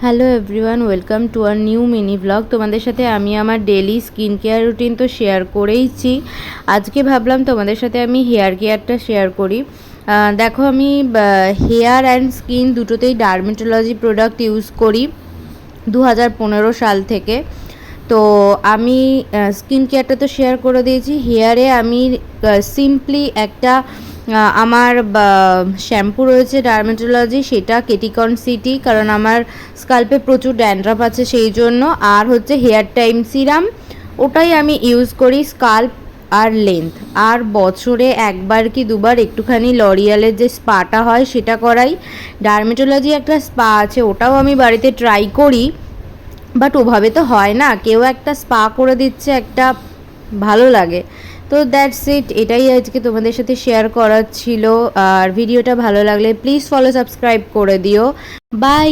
Hello everyone, welcome to our new mini blog. তোমাদের সাথে আমি আমার ডেলি স্কিন কেয়ার রুটিন তো শেয়ার করেইছি। আজকে ভাবলাম তোমাদের সাথে আমি হেয়ার কেয়ারটা শেয়ার করি। দেখো, আমি হেয়ার অ্যান্ড স্কিন দুটোতেই ডার্মেটোলজি প্রোডাক্ট ইউজ করি 2015 সাল থেকে। তো আমি স্কিন কেয়ারটা তো শেয়ার করে দিয়েছি। হেয়ারে আমি সিম্পলি একটা আমার শ্যাম্পু রয়েছে ডার্মেটোলজি, সেটা কেটিকন সিটি, কারণ আমার স্কাল্পে প্রচুর ড্যান্ড্রাফ আছে সেই জন্য। আর হচ্ছে হেয়ার টাইম সিরাম, ওটাই আমি ইউজ করি স্কাল্প আর লেন্থ। আর বছরে একবার কি দুবার একটুখানি লরিয়ালের যে স্পাটা হয় সেটা করাই। ডার্মেটোলজি একটা স্পা আছে, ওটাও আমি বাড়িতে ট্রাই করি, বাট ওভাবে তো হয় না। কেউ একটা স্পা করে দিচ্ছে, একটা ভালো লাগে। তো দ্যাটস ইট, এটাই আজকে তোমাদের সাথে শেয়ার করার ছিল। আর ভিডিওটা ভালো লাগলে প্লিজ ফলো সাবস্ক্রাইব করে দিও। বাই।